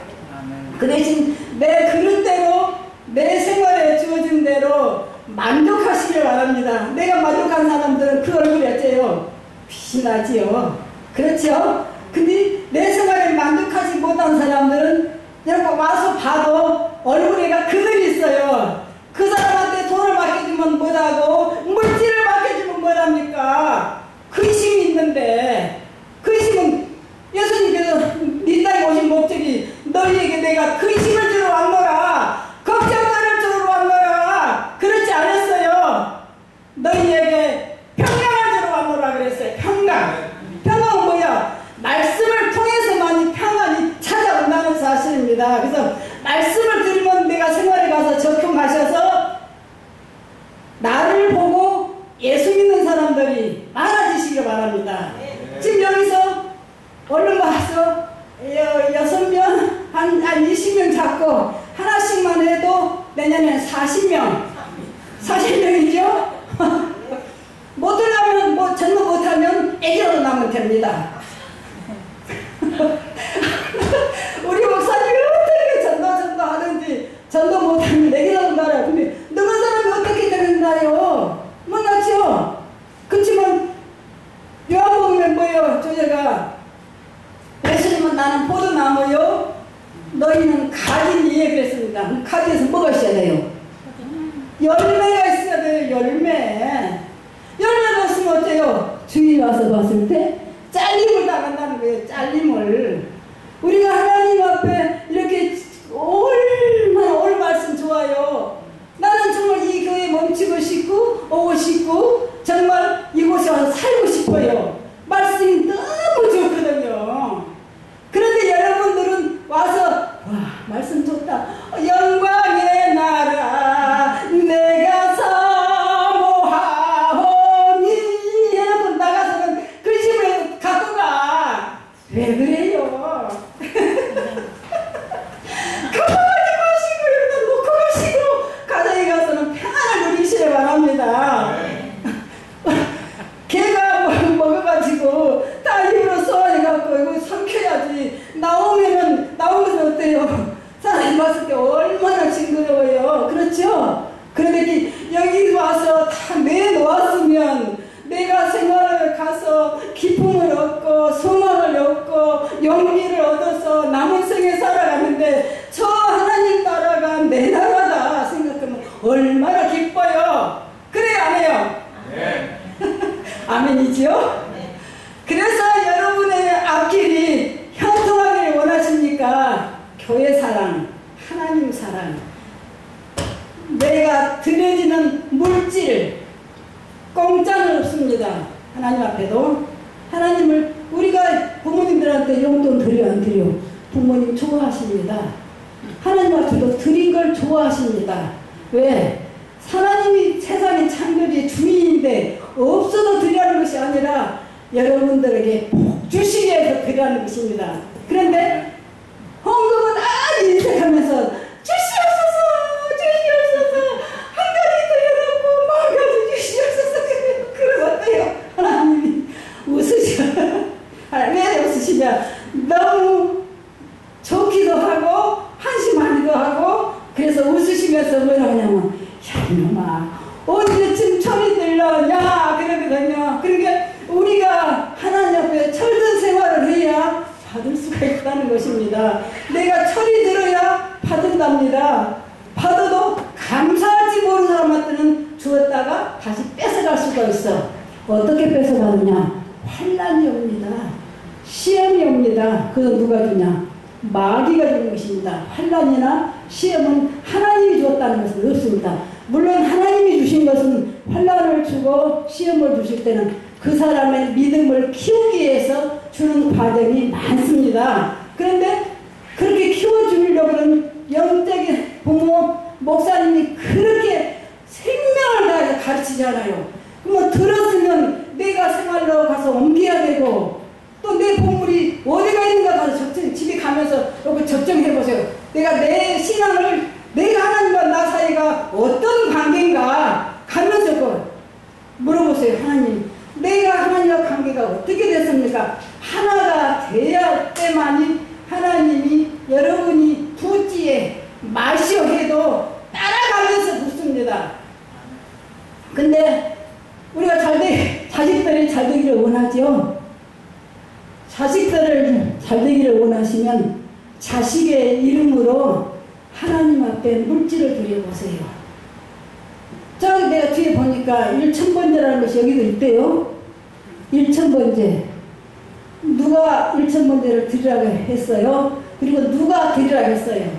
그 대신 내 그릇대로 내 생활에 주어진 대로 만족하시길 바랍니다. 내가 만족한 사람들은 그 얼굴이 어째요? 빛이 나지요. 그렇죠? 근데 내 생활에 만족하지 못한 사람들은 이렇게 와서 봐도 얼굴에가 그늘이 있어요. 그 사람한테 돈을 맡겨주면 뭐하고 물질을 맡겨주면 뭐합니까? 근심이 있는데 근심은 예수님께서 네 땅에 오신 목적이 너희에게 내가 근심을 주러 왔노라 걱정을 주러 왔노라 그렇지 않았어요. 너희에게 평강을 주러 왔노라 그랬어요. 평강은 뭐야? 말씀을 통해서만이 평안이 찾아온다는 사실입니다. 그래서 말씀을 들으면 내가 바랍니다. 지금 여기서 얼른 와서 6명, 한 20명 잡고 하나씩만 해도 내년에 40명이죠? 못 들어가면, 뭐, 전도 못하면 애기라도 나면 됩니다. 우리 목사님이 어떻게 전도 하는지, 전도 못하면 애기라도 나라. 근데, 너가 사람이 어떻게 되는가요? 몰랐죠? 그렇지만, 요한복음에 뭐예요? 저자가, 예수님은 나는 포도나무요, 너희는 가지니, 그랬습니다. 가지에서 뭐가 있어야 돼요? 열매가 있어야 돼요, 열매가 없으면 어때요? 주인이 와서 봤을 때 잘림을 당한다는 거예요. 잘림을. 우리가 하나님 앞에 이렇게 얼마나 오늘 말씀 좋아요. 나는 정말 이 교회에 멈추고 싶고 오고 싶고 정말 이곳에 와서 살고 싶어요. 말씀이 너무 좋거든요. 그런데 여러분들은 와서 와, 말씀 좋다. 영광의 나라 내가 사모하오니. 여러분 나가서는 글씨를 갖고 가. 왜 그래요? 가만히 마시고 여기다 놓고 가시고 가정에 가서는 평안을 누리시길 바랍니다. 개가 먹어가지고 다 입으로 쏘아내갖고 이거 삼켜야지. 나오면 어때요? 사람이 봤을 때 얼마나 징그러워요. 그렇죠? 그런데 여기 와서 다 내놓았으면 내가 생활을 가서 기쁨을 얻고 소망을 얻고 용기를 얻어서 남은 생에 살아가는데 저 하나님 나라가 내 나라다 생각하면 얼마나 기뻐요. 그래요 안 해요? 네. 아멘이죠? 네. 그래서 여러분의 앞길이 형통하기를 원하십니까? 교회 사랑, 하나님 사랑, 내가 드려지는 물질 공짜는 없습니다. 하나님 앞에도. 하나님을 우리가 부모님들한테 용돈 드려 안 드려? 부모님 좋아하십니다. 하나님 앞에도 드린 걸 좋아하십니다. 왜? 하나님이 세상의 창조주의 주인인데 없어도 드리라는 것이 아니라 여러분들에게 복 주시기 위해서 드리라는 것입니다. 그런데 헌금은 아주 인색하면서 주시옵소서 한 가지 드려놓고 만 가지 주시옵소서. 그러면 어때요? 하나님이 웃으셔. 왜 웃으시냐? 너무 좋기도 하고 한심하기도 하고. 그래서 웃으시면서 뭐라 하냐면 야 이놈아 언제쯤 철이 들러냐 그러거든요. 그러니까 우리가 하나님 앞에 철든 생활을 해야 받을 수가 있다는 것입니다. 내가 철이 들어야 받는답니다. 받아도 감사할지 모르는 사람한테는 주었다가 다시 뺏어갈 수가 있어. 어떻게 뺏어가느냐? 환난이 옵니다. 시험이 옵니다. 그건 누가 주냐? 마귀가 주는 것입니다. 환난이나 시험은 하나님이 주었다는 것은 없습니다. 물론 하나님이 주신 것은 환난을 주고 시험을 주실 때는 그 사람의 믿음을 키우기 위해서 주는 과정이 많습니다. 그런데 그렇게 키워주려고는 영적인 부모, 목사님이 그렇게 생명을 다해서 가르치잖아요. 그럼 들었으면 내가 생활로 가서 옮겨야 되고 또 내 보물이 어디가 있는가 가서 집에 가면서 여기 적정해보세요. 내가 내 신앙을 내가 하나님과 나 사이가 어떤 관계인가 가면서 물어보세요. 하나님 내가 하나님과 관계가 어떻게 됐습니까? 하나가 돼야 때만이 하나님이 여러분이 부지에 마시오 해도 따라가면서 붙습니다. 근데 우리가 자식들이 잘 되기를 원하죠. 자식들을 잘 되기를 원하시면 자식의 이름으로 하나님 앞에 물질을 드려보세요. 저기 내가 뒤에 보니까 1000번제라는 것이 여기도 있대요. 1000번제. 누가 1000번제를 드리라고 했어요? 그리고 누가 드리라고 했어요?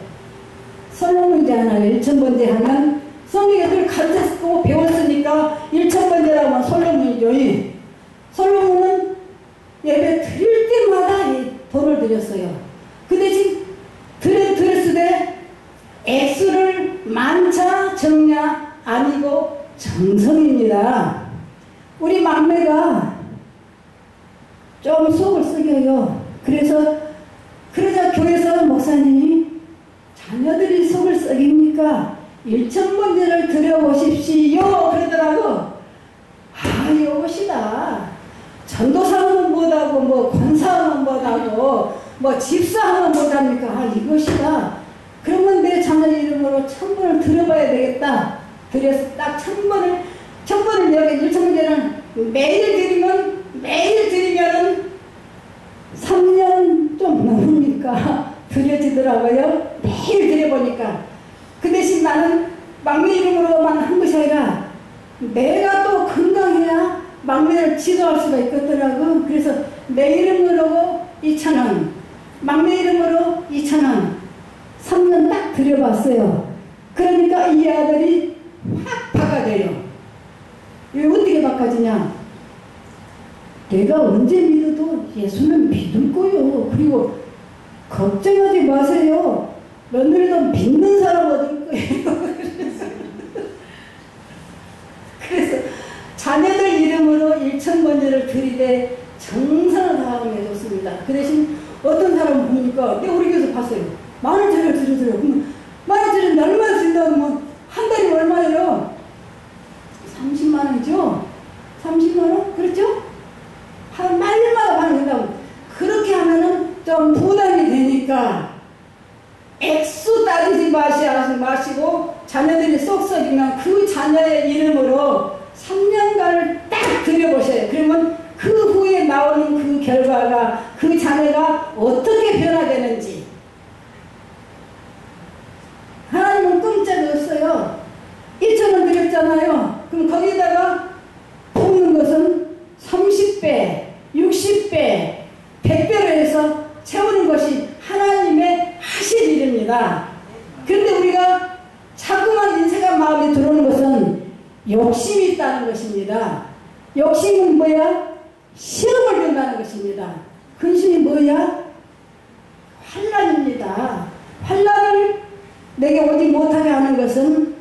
솔로몬이 하나요. 1000번제 하면 성경에 늘 가르쳤고 배웠으니까 1000번제라고 하면 솔로몬이죠. 솔로몬은 예배 드릴 때마다 이 돈을 드렸어요. 근데 지금 드렸을 때 액수를 많자 적냐 아니고 정성입니다. 우리 막내가 좀 속을 썩여요. 그러자 교회에서 목사님이 자녀들이 속을 썩입니까? 일천번제를 드려보십시오. 그러더라고. 아, 이것이다. 전도사는 못하고, 뭐, 권사는 못하고, 뭐, 집사하면 못합니까? 아, 이것이다. 그러면 내 자녀 이름으로 1000번을 들어봐야 되겠다. 그래서 딱 1000번을 여기 1천번제는 매일 드리면은 3년 좀 넘으니까 드려지더라고요. 매일 드려보니까. 그 대신 나는 막내 이름으로만 한 것이 아니라 내가 또 건강해야 막내를 지도할 수가 있겠더라고. 그래서 내 이름으로 2,000원, 막내 이름으로 2,000원 3년 딱 드려봤어요. 그러니까 이 아들이 확 바꿔져요. 왜 어떻게 바꿔지냐? 내가 언제 믿어도 예수는 믿을 거요. 그리고 걱정하지 마세요. 며느리도 믿는 사람 얻을 거예요. 그래서 자녀들 이름으로 1천번제를 드리되 정성을 다하고 해줬습니다. 그 대신 어떤 사람은 보니까 내가 우리 교회에서 봤어요. 10,000원짜리를 드려줘요. 그러면 10,000원짜리는 얼마나 준다고 하면 한 달이 얼마예요? 30만원이죠? 30만원? 그렇죠? 한 말마다 받는다고. 그렇게 하면은 좀 부담이 되니까 액수 따지지 마시고 자녀들이 쏙쏙이면 그 자녀의 이름으로 3년간을 딱 드려보셔요. 그러면 그 후에 나오는 그 결과가 그 자녀가 어떻게 변화되는지. 하나님은 꼼짝이 없어요. 1,000원 드렸잖아요. 그럼 거기다가 붓는 것은 30배, 60배, 100배로 해서 채우는 것이 하나님의 하실 일입니다. 그런데 우리가 자꾸만 인생의 마음에 들어오는 것은 욕심이 있다는 것입니다. 욕심은 뭐야? 시험을 준다는 것입니다. 근심이 뭐야? 환난입니다. 환난을 내게 오지 못하게 하는 것은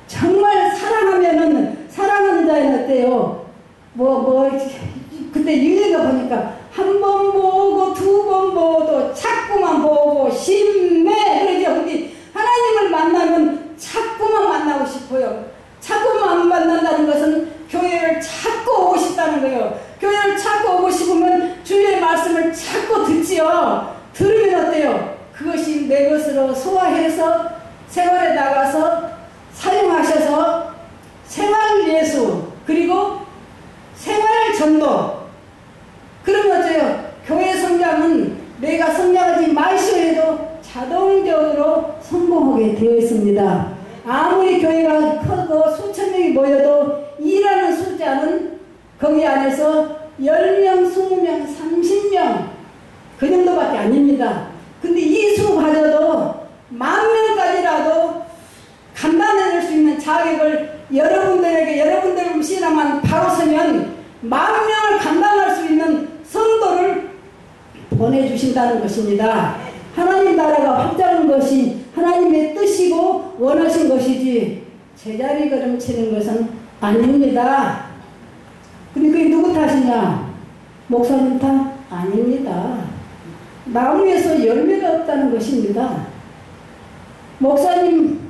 정말 사랑하는 자는 어때요? 그때 유행가 보니까 한 번 보고 두 번 보고 자꾸만 보고 심내. 그러죠. 우리 하나님을 만나면 자꾸만 만나고 싶어요. 자꾸만 만난다는 것은 교회를 자꾸 오고 싶다는 거예요. 교회를 자꾸 오고 싶으면 주의 말씀을 자꾸 듣지요. 들으면 어때요? 그것이 내 것으로 소화해서 생활에 나가서 사용하셔서 생활예수 그리고 생활전도. 그러면 어째요? 교회 성장은 내가 성장하지 마시오 해도 자동적으로 성공하게 되어 있습니다. 아무리 교회가 커도 수천 명이 모여도 일하는 숫자는 거기 안에서 10명, 20명, 30명 그 정도밖에 아닙니다. 근데 이 수 가져도 10,000명까지라도 감당해낼 수 있는 자격을 여러분들 신앙만 바로 서면 10,000명을 감당할 수 있는 성도를 보내주신다는 것입니다. 하나님 나라가 확장하는 것이 하나님의 뜻이고 원하신 것이지 제자리 걸음 치는 것은 아닙니다. 근데 그게 누구 탓이냐? 목사님 탓? 아닙니다. 나무에서 열매가 없다는 것입니다. 목사님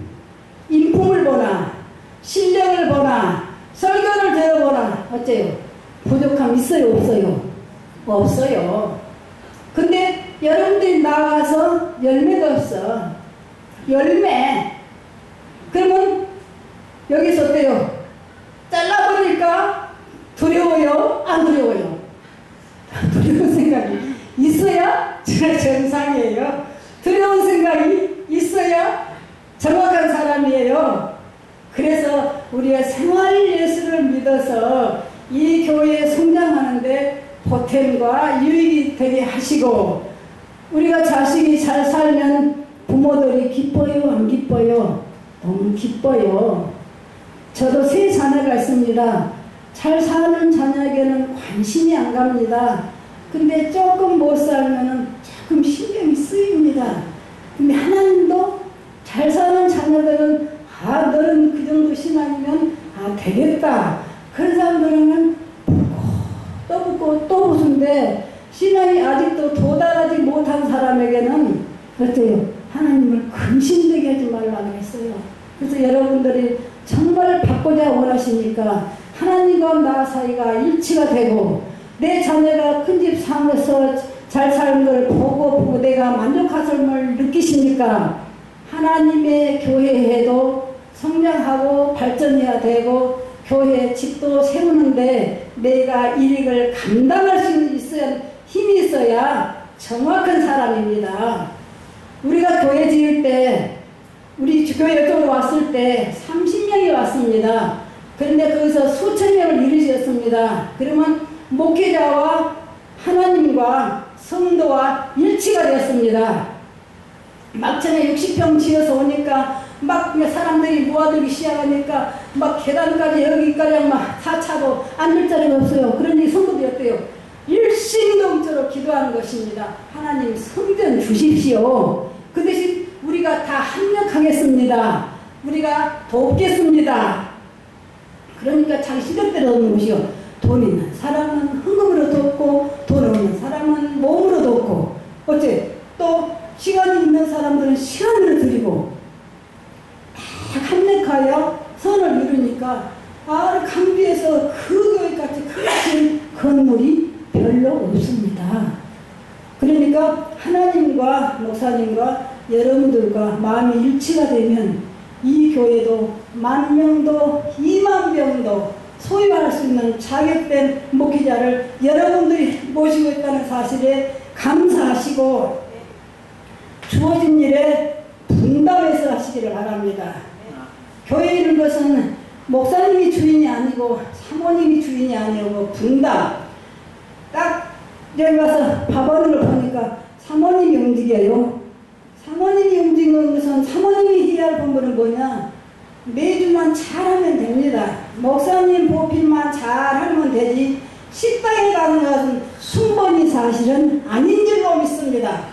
인품을 보나 실력을 보나 설교를 들어보나 어째요? 부족함 있어요? 없어요? 없어요. 근데 여러분들이 나가서 열매가 없어. 열매. 그러면 여기서 어때요? 잘라버릴까? 두려워요? 안 두려워요? 두려운 생각이 있어야 정상이에요. 두려운 생각이 있어야 정확한 사람이에요. 그래서 우리가 생활예수를 믿어서 이 교회에 성장하는데 보탬과 유익이 되게 하시고, 우리가 자식이 잘 살면 부모들이 기뻐요? 안 기뻐요? 너무 기뻐요. 저도 3 자녀가 있습니다. 잘 사는 자녀에게는 관심이 안 갑니다. 근데 조금 못 살면은 조금 신경이 쓰입니다. 근데 하나님도 잘 사는 자녀들은 너는 그 정도 신앙이면 되겠다. 그런 사람들은 붓고 또 붓고 또 붓는데 사는 사람에게는 어때요? 하나님을 근심되게 하지 말라고 했어요. 그래서 여러분들이 정말 받고자 원하시니까 하나님과 나 사이가 일치가 되고 내 자녀가 큰 집 살면서 잘 사는 걸 보고 내가 만족함을 느끼시니까 하나님의 교회에도 성장하고 발전해야 되고 교회 집도 세우는데 내가 일익을 감당할 수 있어야 힘이 있어야 정확한 사람입니다. 우리가 교회 지을 때 우리 교회 쪽으로 왔을 때 30명이 왔습니다. 그런데 거기서 수천 명을 이루셨습니다. 그러면 목회자와 하나님과 성도와 일치가 되었습니다. 막천에 60평 지어서 오니까 막 사람들이 모아들기 시작하니까 막 계단까지 여기까지 막 4차도 앉을 자리가 없어요. 그러니 성도들이 어때요? 일심동체로 기도하는 것입니다. 하나님 성전 주십시오. 그 대신 우리가 다 합력하겠습니다. 우리가 돕겠습니다. 그러니까 자기 시력대로 돕는 것이요. 돈 있는 사람은 헌금으로 돕고 돈 없는 사람은 몸으로 돕고 어째 또 시간이 있는 사람들은 시간으로 드리고 다 합력하여 선을 이루니까 강주에서 그 교회까지 큰 건물이 별로 없습니다. 그러니까 하나님과 목사님과 여러분들과 마음이 일치가 되면 이 교회도 10,000명도 20,000명도 소유할 수 있는 자격된 목회자를 여러분들이 모시고 있다는 사실에 감사하시고 주어진 일에 분담해서 하시기를 바랍니다. 교회 이런 것은 목사님이 주인이 아니고 사모님이 주인이 아니고 분담. 딱 여기 와서 밥하는 걸 보니까 사모님이 움직여요. 사모님이 움직이는 것은 사모님이 해야 할 본분은 뭐냐? 매주만 잘하면 됩니다. 목사님 보필만 잘하면 되지 식당에 가는 것은 순번이 사실은 아닌 줄로 믿습니다.